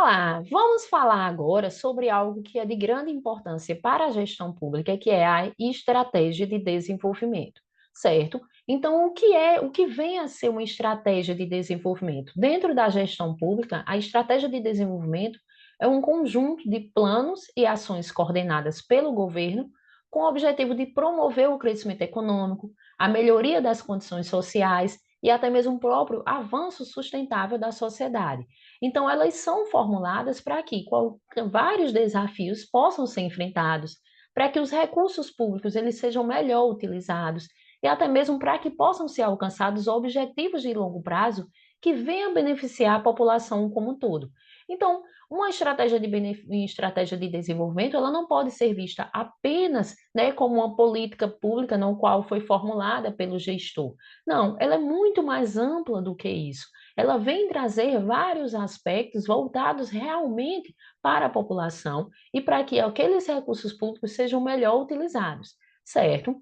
Olá, vamos falar agora sobre algo que é de grande importância para a gestão pública, que é a estratégia de desenvolvimento, certo? Então, o que vem a ser uma estratégia de desenvolvimento? Dentro da gestão pública, a estratégia de desenvolvimento é um conjunto de planos e ações coordenadas pelo governo com o objetivo de promover o crescimento econômico, a melhoria das condições sociais e até mesmo o próprio avanço sustentável da sociedade. Então, elas são formuladas para que vários desafios possam ser enfrentados, para que os recursos públicos eles sejam melhor utilizados e até mesmo para que possam ser alcançados objetivos de longo prazo que venham beneficiar a população como um todo. Então, estratégia de desenvolvimento, ela não pode ser vista apenas, né, como uma política pública no qual foi formulada pelo gestor. Não, ela é muito mais ampla do que isso. Ela vem trazer vários aspectos voltados realmente para a população e para que aqueles recursos públicos sejam melhor utilizados, certo?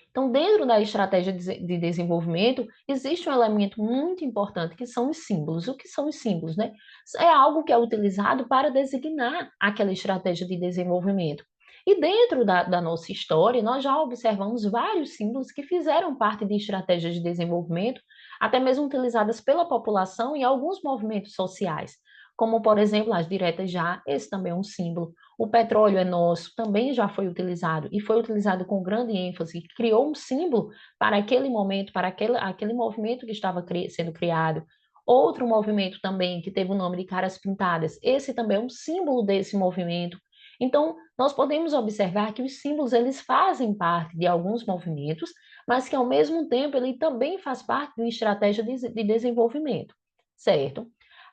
Então, dentro da estratégia de desenvolvimento, existe um elemento muito importante que são os símbolos. O que são os símbolos, né? É algo que é utilizado para designar aquela estratégia de desenvolvimento. E dentro da nossa história, nós já observamos vários símbolos que fizeram parte de estratégias de desenvolvimento, até mesmo utilizadas pela população em alguns movimentos sociais, como, por exemplo, as diretas já, esse também é um símbolo. O petróleo é nosso, também já foi utilizado, e foi utilizado com grande ênfase, criou um símbolo para aquele momento, para aquele movimento que estava sendo criado. Outro movimento também, que teve o nome de Caras Pintadas, esse também é um símbolo desse movimento. Então, nós podemos observar que os símbolos, eles fazem parte de alguns movimentos, mas que, ao mesmo tempo, ele também faz parte de uma estratégia de desenvolvimento, certo?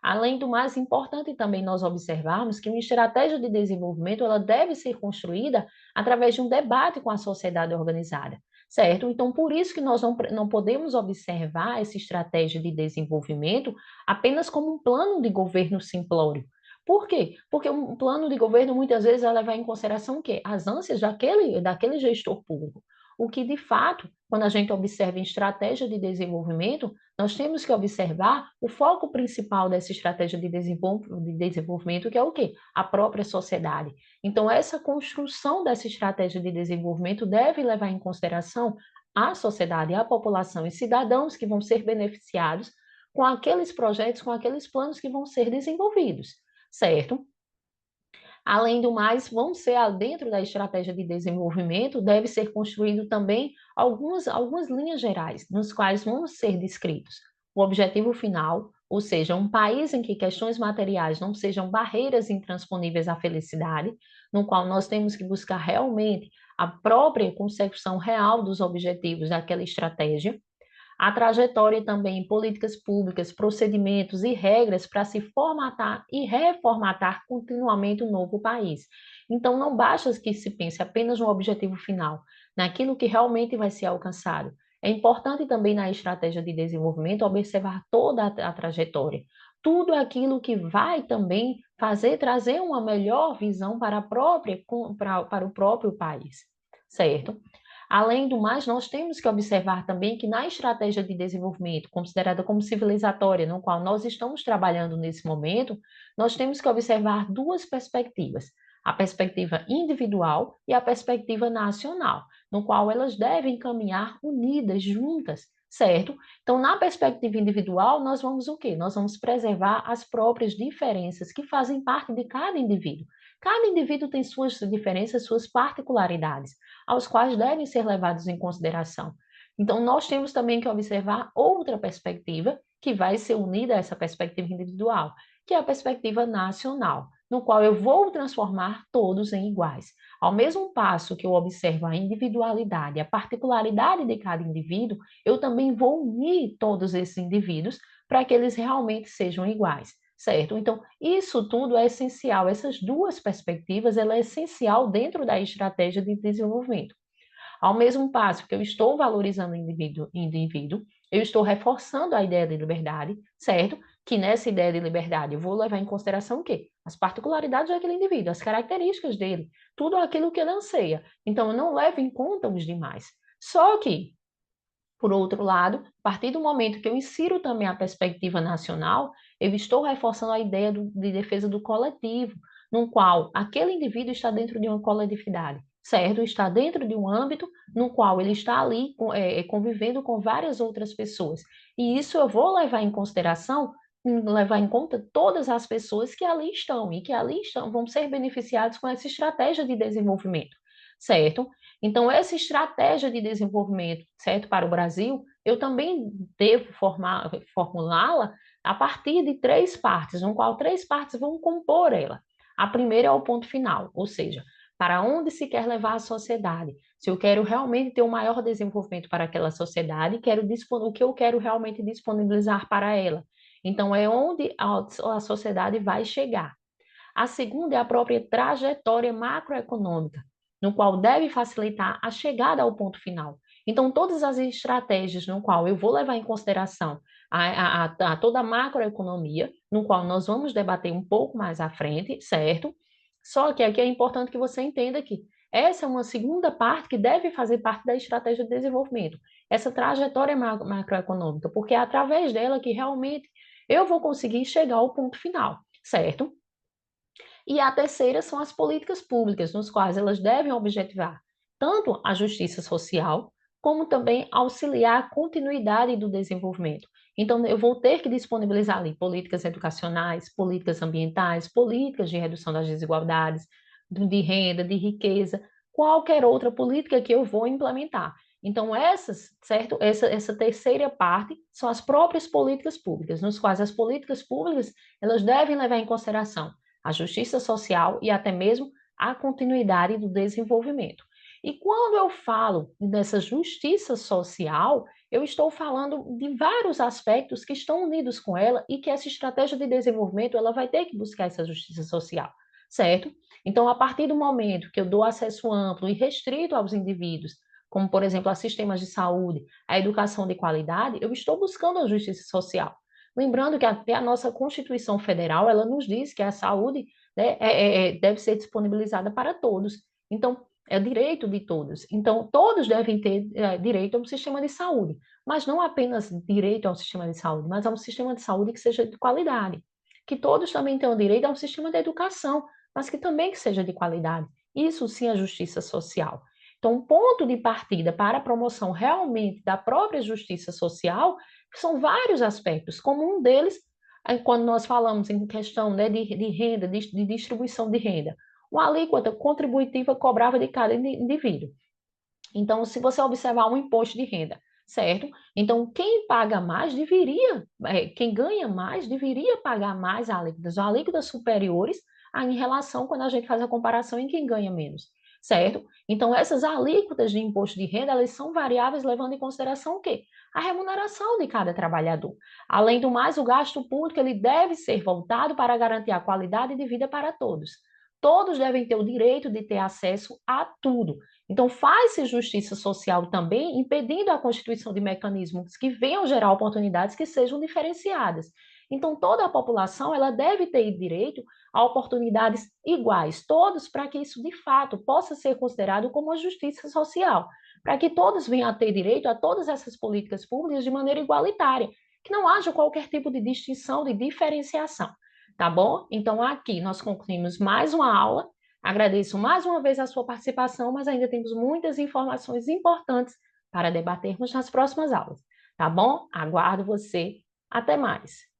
Além do mais, importante também nós observarmos que uma estratégia de desenvolvimento ela deve ser construída através de um debate com a sociedade organizada, certo? Então, por isso que nós não podemos observar essa estratégia de desenvolvimento apenas como um plano de governo simplório. Por quê? Porque um plano de governo, muitas vezes, vai levar em consideração o quê? As ânsias daquele gestor público. O que, de fato, quando a gente observa em estratégia de desenvolvimento, nós temos que observar o foco principal dessa estratégia de desenvolvimento, que é o quê? A própria sociedade. Então, essa construção dessa estratégia de desenvolvimento deve levar em consideração a sociedade, a população e cidadãos que vão ser beneficiados com aqueles projetos, com aqueles planos que vão ser desenvolvidos, certo? Além do mais, vão ser dentro da estratégia de desenvolvimento, deve ser construído também algumas linhas gerais, nos quais vão ser descritos o objetivo final, ou seja, um país em que questões materiais não sejam barreiras intransponíveis à felicidade, no qual nós temos que buscar realmente a própria consecução real dos objetivos daquela estratégia, a trajetória também em políticas públicas, procedimentos e regras para se formatar e reformatar continuamente um novo país. Então, não basta que se pense apenas no objetivo final, naquilo que realmente vai ser alcançado. É importante também na estratégia de desenvolvimento observar toda a trajetória, tudo aquilo que vai também trazer uma melhor visão para o próprio país, certo? Além do mais, nós temos que observar também que na estratégia de desenvolvimento, considerada como civilizatória, no qual nós estamos trabalhando nesse momento, nós temos que observar duas perspectivas: a perspectiva individual e a perspectiva nacional, no qual elas devem caminhar unidas, juntas, certo? Então, na perspectiva individual, nós vamos o quê? Nós vamos preservar as próprias diferenças que fazem parte de cada indivíduo. Cada indivíduo tem suas diferenças, suas particularidades aos quais devem ser levados em consideração. Então, nós temos também que observar outra perspectiva, que vai ser unida a essa perspectiva individual, que é a perspectiva nacional, no qual eu vou transformar todos em iguais. Ao mesmo passo que eu observo a individualidade, a particularidade de cada indivíduo, eu também vou unir todos esses indivíduos para que eles realmente sejam iguais, certo? Então, isso tudo é essencial, essas duas perspectivas, ela é essencial dentro da estratégia de desenvolvimento. Ao mesmo passo que eu estou valorizando o indivíduo, eu estou reforçando a ideia de liberdade, certo? Que nessa ideia de liberdade eu vou levar em consideração o quê? As particularidades daquele indivíduo, as características dele, tudo aquilo que ele anseia. Então, eu não levo em conta os demais. Só que Por outro lado, a partir do momento que eu insiro também a perspectiva nacional, eu estou reforçando a ideia de defesa do coletivo, no qual aquele indivíduo está dentro de uma coletividade, certo? Está dentro de um âmbito no qual ele está ali convivendo com várias outras pessoas. E isso eu vou levar em consideração, levar em conta todas as pessoas que ali estão e que ali estão, vão ser beneficiados com essa estratégia de desenvolvimento, certo? Então, essa estratégia de desenvolvimento, certo, para o Brasil, eu também devo formulá-la a partir de três partes, no qual três partes vão compor ela. A primeira é o ponto final, ou seja, para onde se quer levar a sociedade. Se eu quero realmente ter um maior desenvolvimento para aquela sociedade, o que eu quero realmente disponibilizar para ela. Então, é onde a sociedade vai chegar. A segunda é a própria trajetória macroeconômica, no qual deve facilitar a chegada ao ponto final. Então, todas as estratégias no qual eu vou levar em consideração a toda a macroeconomia, no qual nós vamos debater um pouco mais à frente, certo? Só que aqui é importante que você entenda que essa é uma segunda parte que deve fazer parte da estratégia de desenvolvimento, essa trajetória macroeconômica, porque é através dela que realmente eu vou conseguir chegar ao ponto final, certo? E a terceira são as políticas públicas, nos quais elas devem objetivar tanto a justiça social, como também auxiliar a continuidade do desenvolvimento. Então, eu vou ter que disponibilizar ali políticas educacionais, políticas ambientais, políticas de redução das desigualdades, de renda, de riqueza, qualquer outra política que eu vou implementar. Então, essas, certo? Essa terceira parte são as próprias políticas públicas, nos quais as políticas públicas elas devem levar em consideração a justiça social e até mesmo a continuidade do desenvolvimento. E quando eu falo dessa justiça social, eu estou falando de vários aspectos que estão unidos com ela e que essa estratégia de desenvolvimento ela vai ter que buscar essa justiça social, certo? Então, a partir do momento que eu dou acesso amplo e restrito aos indivíduos, como por exemplo a sistemas de saúde, a educação de qualidade, eu estou buscando a justiça social. Lembrando que até a nossa Constituição Federal, ela nos diz que a saúde, né, deve ser disponibilizada para todos. Então, é direito de todos. Então, todos devem ter direito a um sistema de saúde, mas não apenas direito ao sistema de saúde, mas a um sistema de saúde que seja de qualidade. Que todos também tenham direito a um sistema de educação, mas que também que seja de qualidade. Isso sim é justiça social. Então, um ponto de partida para a promoção realmente da própria justiça social são vários aspectos, como um deles, quando nós falamos em questão, né, de renda, de distribuição de renda, uma alíquota contributiva cobrava de cada indivíduo. Então, se você observar um imposto de renda, certo? Então, quem paga mais deveria, quem ganha mais deveria pagar mais alíquotas superiores em relação quando a gente faz a comparação em quem ganha menos, certo? Então, essas alíquotas de imposto de renda, elas são variáveis levando em consideração o quê? A remuneração de cada trabalhador. Além do mais, o gasto público ele deve ser voltado para garantir a qualidade de vida para todos. Todos devem ter o direito de ter acesso a tudo. Então, faz-se justiça social também, impedindo a constituição de mecanismos que venham gerar oportunidades que sejam diferenciadas. Então, toda a população ela deve ter direito a oportunidades iguais, todos, para que isso de fato possa ser considerado como uma justiça social, para que todos venham a ter direito a todas essas políticas públicas de maneira igualitária, que não haja qualquer tipo de distinção, de diferenciação. Tá bom? Então, aqui nós concluímos mais uma aula. Agradeço mais uma vez a sua participação, mas ainda temos muitas informações importantes para debatermos nas próximas aulas. Tá bom? Aguardo você. Até mais.